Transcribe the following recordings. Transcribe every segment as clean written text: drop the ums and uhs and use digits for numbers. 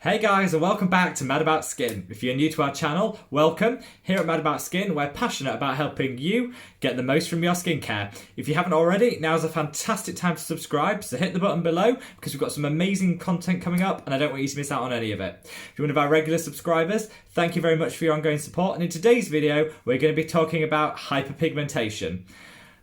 Hey guys, and welcome back to Mad About Skin. If you're new to our channel, welcome. Here at Mad About Skin, we're passionate about helping you get the most from your skincare. If you haven't already, now's a fantastic time to subscribe, so hit the button below because we've got some amazing content coming up and I don't want you to miss out on any of it. If you're one of our regular subscribers, thank you very much for your ongoing support, and in today's video, we're going to be talking about hyperpigmentation.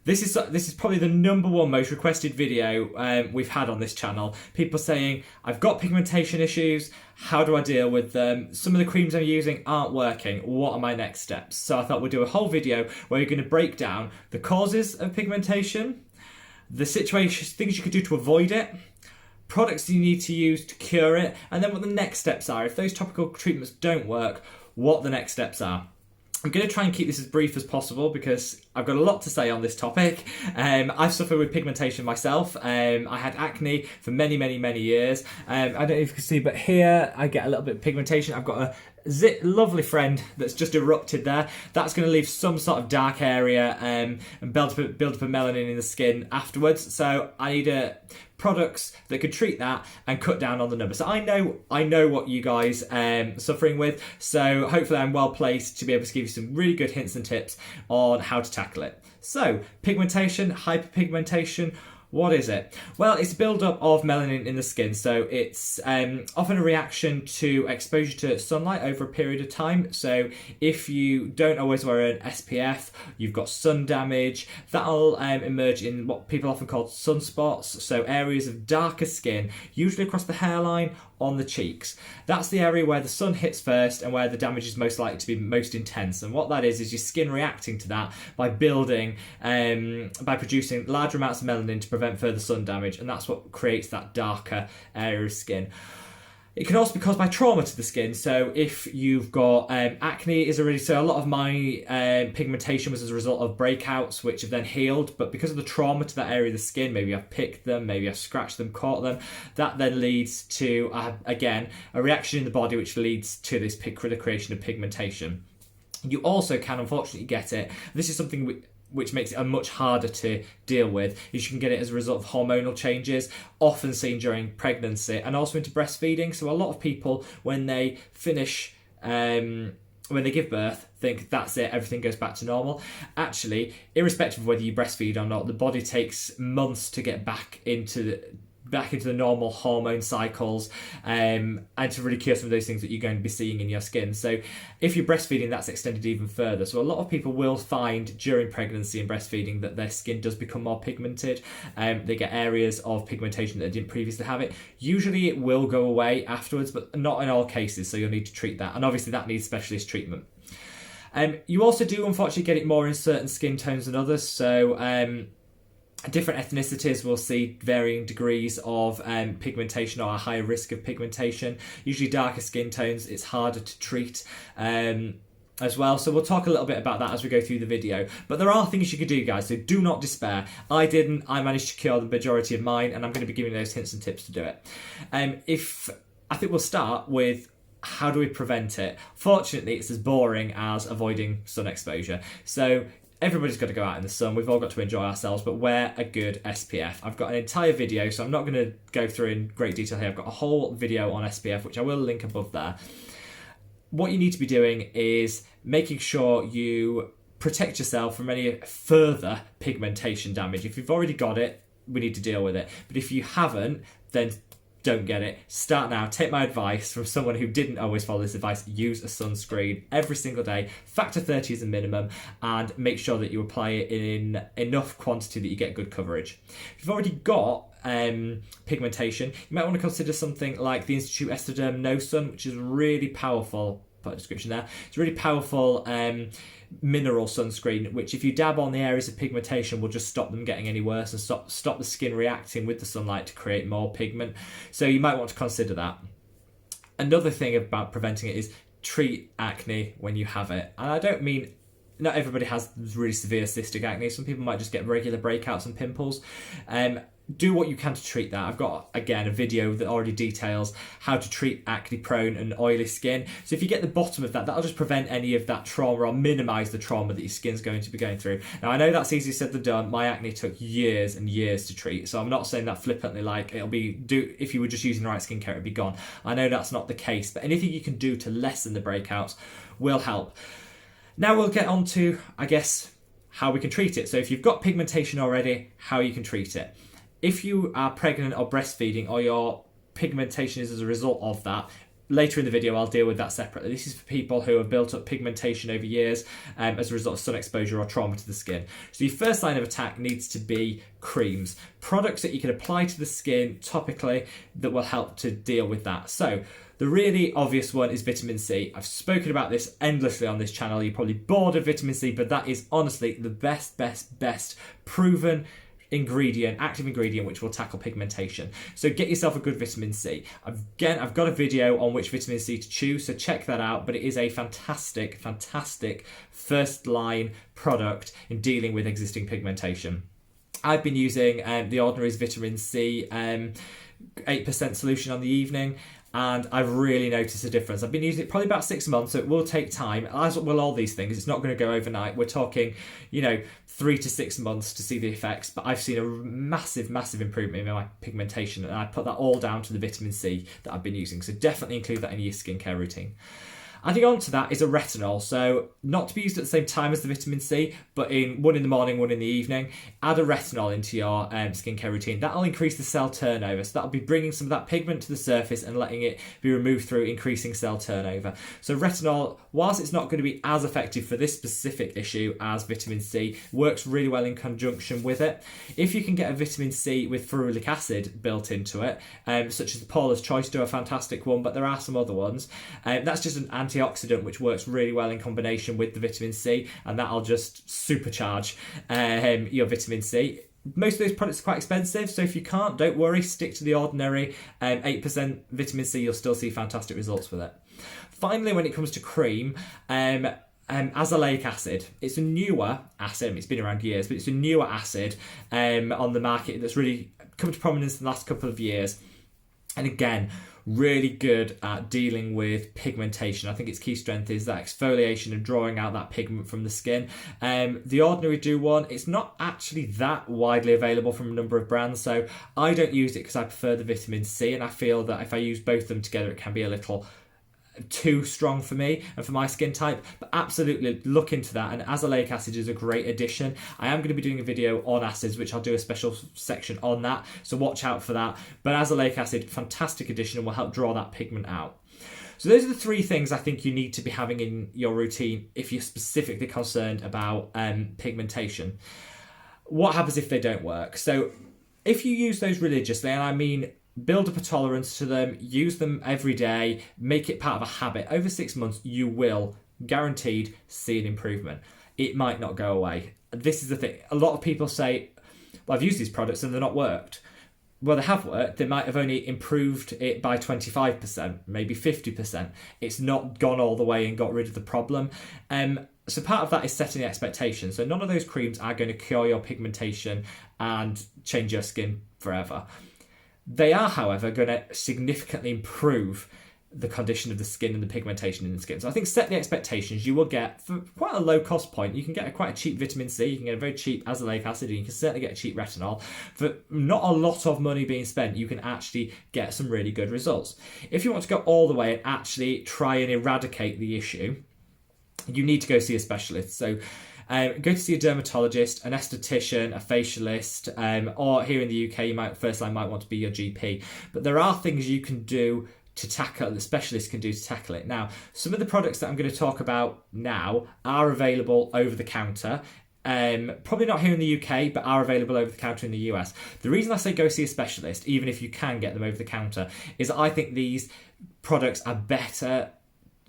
This is probably the #1 most requested video we've had on this channel. People saying, I've got pigmentation issues, how do I deal with them? Some of the creams I'm using aren't working, what are my next steps? So I thought we'd do a whole video where we're going to break down the causes of pigmentation, the situations, things you could do to avoid it, products you need to use to cure it, and then what the next steps are. If those topical treatments don't work, what the next steps are. I'm going to try and keep this as brief as possible because I've got a lot to say on this topic. I've suffered with pigmentation myself. I had acne for many years. I don't know if you can see, but here I get a little bit of pigmentation. I've got a lovely friend that's just erupted there. That's going to leave some sort of dark area and build up a melanin in the skin afterwards. So I need products that could treat that and cut down on the numbers. So I know what you guys are suffering with, so hopefully I'm well placed to be able to give you some really good hints and tips on how to tackle it. So pigmentation, hyperpigmentation, what is it? Well, it's a build-up of melanin in the skin, so it's often a reaction to exposure to sunlight over a period of time. So if you don't always wear an SPF, you've got sun damage, that'll emerge in what people often call sunspots, so areas of darker skin, usually across the hairline, on the cheeks. That's the area where the sun hits first and where the damage is most likely to be most intense. And what that is your skin reacting to that by building, by producing large amounts of melanin to prevent further sun damage, and that's what creates that darker area of skin. It can also be caused by trauma to the skin. So if you've got acne, so a lot of my pigmentation was as a result of breakouts, which have then healed. But because of the trauma to that area of the skin, maybe I've picked them, maybe I've scratched them, caught them, that then leads to, again, a reaction in the body, which leads to this the creation of pigmentation. You also can, unfortunately, get it. This is something which makes it much harder to deal with, is you can get it as a result of hormonal changes, often seen during pregnancy and also into breastfeeding. So a lot of people, when they finish, when they give birth, think that's it, everything goes back to normal. Actually, irrespective of whether you breastfeed or not, the body takes months to get back into the normal hormone cycles and to really cure some of those things that you're going to be seeing in your skin. So if you're breastfeeding, that's extended even further. So a lot of people will find during pregnancy and breastfeeding that their skin does become more pigmented. They get areas of pigmentation that they didn't previously have it. Usually it will go away afterwards, but not in all cases, so you'll need to treat that. And obviously that needs specialist treatment. You also do unfortunately get it more in certain skin tones than others. So different ethnicities will see varying degrees of pigmentation or a higher risk of pigmentation. Usually darker skin tones, it's harder to treat as well. So we'll talk a little bit about that as we go through the video. But there are things you can do, guys, so do not despair. I didn't. I managed to cure the majority of mine, and I'm going to be giving you those hints and tips to do it. I think we'll start with how do we prevent it. Fortunately, it's as boring as avoiding sun exposure. So everybody's got to go out in the sun. We've all got to enjoy ourselves, but wear a good SPF. I've got an entire video, so I'm not going to go through in great detail here. I've got a whole video on SPF, which I will link above there. What you need to be doing is making sure you protect yourself from any further pigmentation damage. If you've already got it, we need to deal with it. But if you haven't, then don't get it. Start now. Take my advice from someone who didn't always follow this advice. Use a sunscreen every single day. Factor 30 is a minimum, and make sure that you apply it in enough quantity that you get good coverage. If you've already got pigmentation, you might want to consider something like the Institute Estroderm No Sun, which is really powerful. Put a description there. It's a really powerful mineral sunscreen, which if you dab on the areas of pigmentation will just stop them getting any worse and stop the skin reacting with the sunlight to create more pigment. So you might want to consider that. Another thing about preventing it is treat acne when you have it. And I don't mean, not everybody has really severe cystic acne. Some people might just get regular breakouts and pimples. do what you can to treat that. I've got, again, a video that already details how to treat acne prone and oily skin. So if you get the bottom of that, that'll just prevent any of that trauma or minimise the trauma that your skin's going to be going through. Now, I know that's easier said than done. My acne took years and years to treat, so I'm not saying that flippantly like if you were just using the right skincare, it'd be gone. I know that's not the case, but anything you can do to lessen the breakouts will help. Now we'll get on to, I guess, how we can treat it. So if you've got pigmentation already, how you can treat it. If you are pregnant or breastfeeding, or your pigmentation is as a result of that, later in the video I'll deal with that separately. This is for people who have built up pigmentation over years as a result of sun exposure or trauma to the skin. So your first line of attack needs to be creams, products that you can apply to the skin topically that will help to deal with that. So the really obvious one is vitamin C. I've spoken about this endlessly on this channel. You're probably bored of vitamin C, but that is honestly the best proven active ingredient which will tackle pigmentation. So get yourself a good vitamin C. Again, I've got a video on which vitamin C to choose, so check that out, but it is a fantastic first line product in dealing with existing pigmentation. I've been using the Ordinary's vitamin C 8% solution on the evening, and I've really noticed a difference. I've been using it probably about 6 months, so it will take time, as will all these things. It's not going to go overnight. We're talking, 3 to 6 months to see the effects, but I've seen a massive improvement in my pigmentation, and I put that all down to the vitamin C that I've been using. So definitely include that in your skincare routine. Adding on to that is a retinol, so not to be used at the same time as the vitamin C, but in one in the morning, one in the evening. Add a retinol into your skincare routine. That'll increase the cell turnover, so that'll be bringing some of that pigment to the surface and letting it be removed through increasing cell turnover. So retinol, whilst it's not going to be as effective for this specific issue as vitamin C, works really well in conjunction with it. If you can get a vitamin C with ferulic acid built into it, such as the Paula's Choice do a fantastic one, but there are some other ones. That's just an antioxidant which works really well in combination with the vitamin C, and that'll just supercharge your vitamin C. Most of those products are quite expensive, so if you can't, don't worry, stick to the Ordinary 8% vitamin C. You'll still see fantastic results with it. Finally, when it comes to cream, azelaic acid. It's a newer acid. It's been around years, but it's a newer acid on the market that's really come to prominence in the last couple of years. And again, really good at dealing with pigmentation. I think its key strength is that exfoliation and drawing out that pigment from the skin. The Ordinary do one. It's not actually that widely available from a number of brands, so I don't use it because I prefer the vitamin C, and I feel that if I use both of them together, it can be a little too strong for me and for my skin type. But absolutely look into that, and azelaic acid is a great addition. I am going to be doing a video on acids, which I'll do a special section on that, so watch out for that. But azelaic acid, fantastic addition, and will help draw that pigment out. So those are the 3 things I think you need to be having in your routine if you're specifically concerned about pigmentation. What happens if they don't work? So if you use those religiously, and I mean build up a tolerance to them, use them every day, make it part of a habit, over 6 months you will guaranteed see an improvement. It might not go away. This is the thing. A lot of people say, well, I've used these products and they're not worked. Well, they have worked. They might have only improved it by 25%, maybe 50%. It's not gone all the way and got rid of the problem. So part of that is setting the expectation. So none of those creams are going to cure your pigmentation and change your skin forever. They are, however, going to significantly improve the condition of the skin and the pigmentation in the skin. So I think set the expectations. You will get, for quite a low cost point, you can get quite a cheap vitamin C, you can get a very cheap azelaic acid, and you can certainly get a cheap retinol. For not a lot of money being spent, you can actually get some really good results. If you want to go all the way and actually try and eradicate the issue, you need to go see a specialist. So go to see a dermatologist, an esthetician, a facialist, or here in the UK, you might want to be your GP. But there are things you can do to tackle, the specialist can do to tackle it. Now, some of the products that I'm going to talk about now are available over the counter. Probably not here in the UK, but are available over the counter in the US. The reason I say go see a specialist, even if you can get them over the counter, is that I think these products are better.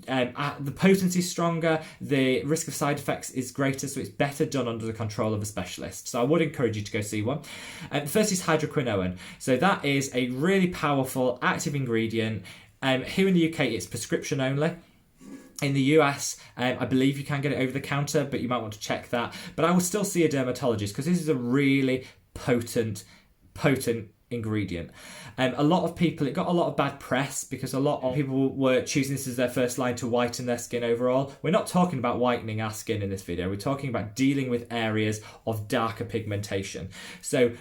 The potency is stronger, the risk of side effects is greater, so it's better done under the control of a specialist. So I would encourage you to go see one. The first is hydroquinone. So that is a really powerful active ingredient. Here in the UK, it's prescription only. In the US, I believe you can get it over the counter, but you might want to check that. But I will still see a dermatologist because this is a really potent potent ingredient. A lot of people, it got a lot of bad press because a lot of people were choosing this as their first line to whiten their skin overall. We're not talking about whitening our skin in this video. We're talking about dealing with areas of darker pigmentation. So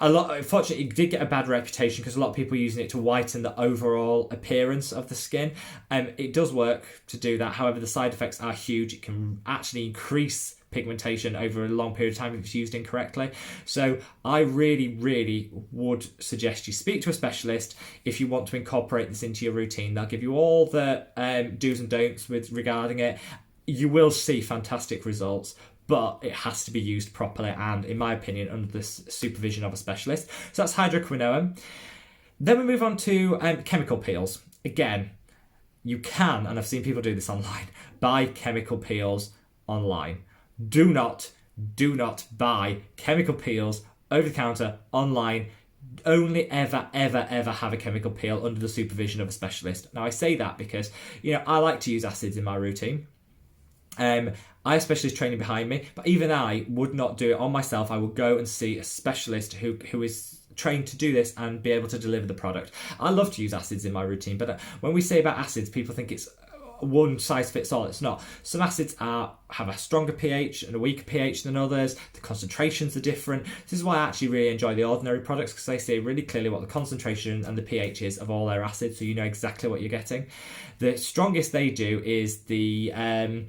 unfortunately, it did get a bad reputation because a lot of people are using it to whiten the overall appearance of the skin. It does work to do that. However, the side effects are huge. It can actually increase pigmentation over a long period of time if it's used incorrectly. So I really would suggest you speak to a specialist if you want to incorporate this into your routine. They'll give you all the do's and don'ts regarding it. You will see fantastic results, but it has to be used properly and, in my opinion, under the supervision of a specialist. So that's hydroquinone. Then we move on to chemical peels. Again, you can, and I've seen people do this online, buy chemical peels online. Do not buy chemical peels over the counter online. Only ever have a chemical peel under the supervision of a specialist. Now, I say that because, I like to use acids in my routine. I have specialist training behind me, but even I would not do it on myself. I would go and see a specialist who is trained to do this and be able to deliver the product. I love to use acids in my routine, but when we say about acids, people think it's one size fits all. It's not. Some acids have a stronger pH and a weaker pH than others. The concentrations are different. This is why I actually really enjoy the Ordinary products, because they say really clearly what the concentration and the pH is of all their acids, so you know exactly what you're getting. The strongest they do is the AHA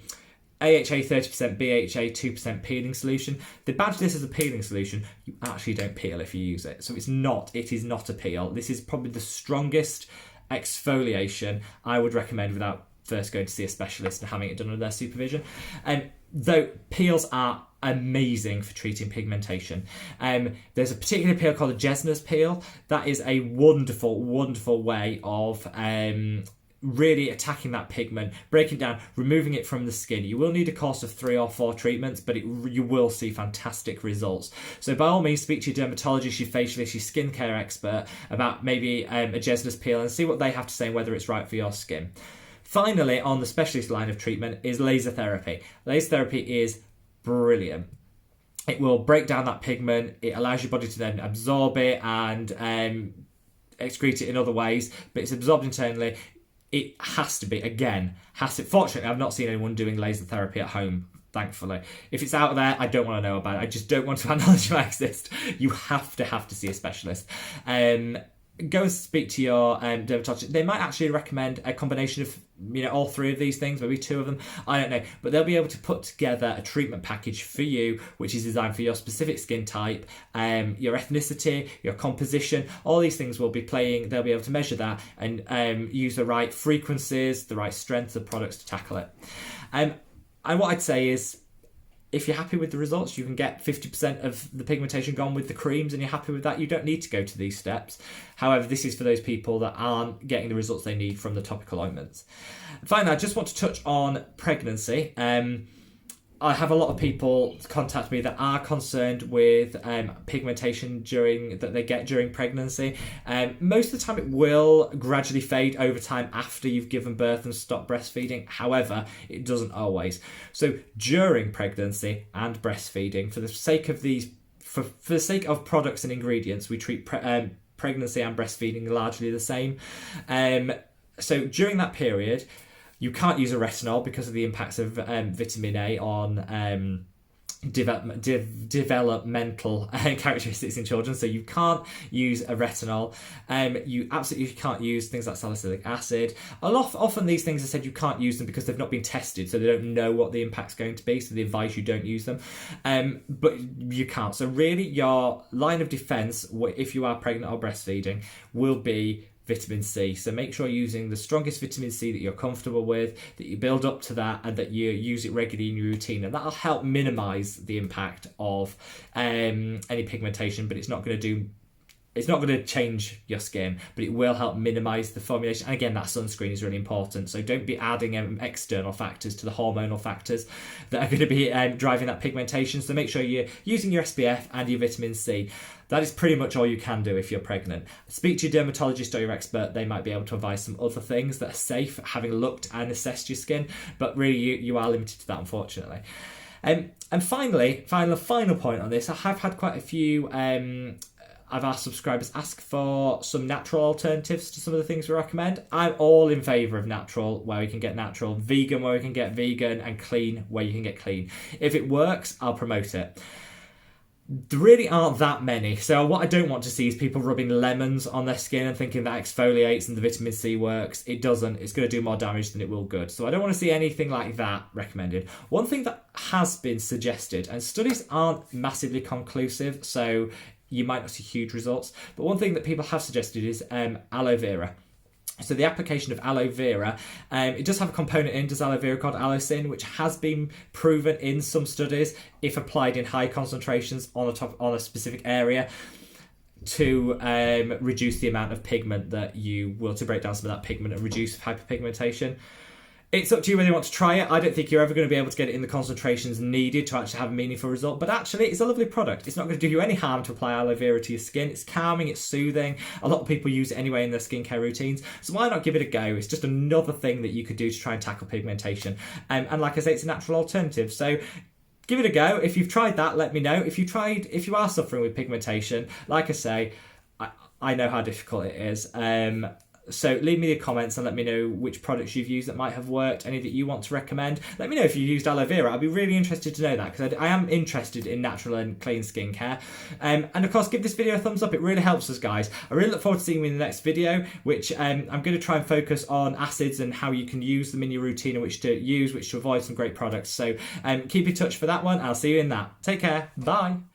30%, BHA 2% peeling solution. They badge this as a peeling solution. You actually don't peel if you use it. So it is not a peel. This is probably the strongest exfoliation I would recommend without first going to see a specialist and having it done under their supervision. Though peels are amazing for treating pigmentation. There's a particular peel called a Jesner's peel. That is a wonderful way of really attacking that pigment, breaking down, removing it from the skin. You will need a course of 3 or 4 treatments, but you will see fantastic results. So by all means, speak to your dermatologist, your facialist, your skincare expert about maybe a Jesner's peel and see what they have to say, whether it's right for your skin. Finally, on the specialist line of treatment is laser therapy. Laser therapy is brilliant. It will break down that pigment. It allows your body to then absorb it and excrete it in other ways, but it's absorbed internally. It has to be, fortunately, I've not seen anyone doing laser therapy at home, thankfully. If it's out there, I don't want to know about it. I just don't want to acknowledge it might exist. You have to see a specialist. Go and speak to your dermatologist. They might actually recommend a combination of all 3 of these things, maybe 2 of them, I don't know, but they'll be able to put together a treatment package for you which is designed for your specific skin type, your ethnicity, your composition. All these things will be playing. They'll be able to measure that and use the right frequencies, the right strength of products to tackle it. And what I'd say is, if you're happy with the results, you can get 50% of the pigmentation gone with the creams, and you're happy with that, you don't need to go to these steps. However, this is for those people that aren't getting the results they need from the topical ointments. Finally, I just want to touch on pregnancy. I have a lot of people contact me that are concerned with pigmentation that they get during pregnancy. Most of the time it will gradually fade over time after you've given birth and stopped breastfeeding. However, it doesn't always. So during pregnancy and breastfeeding, for the sake of products and ingredients, we treat pregnancy and breastfeeding largely the same. So during that period, you can't use a retinol because of the impacts of vitamin A on developmental characteristics in children. So you can't use a retinol. You absolutely can't use things like salicylic acid. Often these things are said you can't use them because they've not been tested, so they don't know what the impact's going to be, so they advise you don't use them. But you can't. So really your line of defence, if you are pregnant or breastfeeding, will be vitamin C. So make sure you're using the strongest vitamin C that you're comfortable with, that you build up to that, and that you use it regularly in your routine, and that'll help minimise the impact of any pigmentation. But it's not going to change your skin, but it will help minimise the formulation. And again, that sunscreen is really important. So don't be adding external factors to the hormonal factors that are going to be driving that pigmentation. So make sure you're using your SPF and your vitamin C. That is pretty much all you can do if you're pregnant. Speak to your dermatologist or your expert. They might be able to advise some other things that are safe, having looked and assessed your skin, but really you are limited to that, unfortunately. And finally, final point on this, I have had quite a few of our subscribers ask for some natural alternatives to some of the things we recommend. I'm all in favour of natural where we can get natural, vegan where we can get vegan, and clean where you can get clean. If it works, I'll promote it. There really aren't that many. So what I don't want to see is people rubbing lemons on their skin and thinking that exfoliates and the vitamin C works. It doesn't. It's going to do more damage than it will good. So I don't want to see anything like that recommended. One thing that has been suggested, and studies aren't massively conclusive, so you might not see huge results, but one thing that people have suggested is aloe vera. So the application of aloe vera, it does have a component in, does aloe vera called allicin, which has been proven in some studies, if applied in high concentrations on a specific area, to reduce the amount of pigment that you will, to break down some of that pigment and reduce hyperpigmentation. It's up to you whether you want to try it. I don't think you're ever going to be able to get it in the concentrations needed to actually have a meaningful result. But actually, it's a lovely product. It's not going to do you any harm to apply aloe vera to your skin. It's calming, it's soothing. A lot of people use it anyway in their skincare routines. So why not give it a go? It's just another thing that you could do to try and tackle pigmentation. And like I say, it's a natural alternative. So give it a go. If you've tried that, let me know. If you are suffering with pigmentation, like I say, I know how difficult it is. So leave me the comments and let me know which products you've used that might have worked, any that you want to recommend. Let me know if you used aloe vera. I'd be really interested to know that, because I am interested in natural and clean skincare. And of course, give this video a thumbs up. It really helps us, guys. I really look forward to seeing you in the next video, which I'm going to try and focus on acids and how you can use them in your routine and which to avoid some great products. So keep in touch for that one. I'll see you in that. Take care. Bye.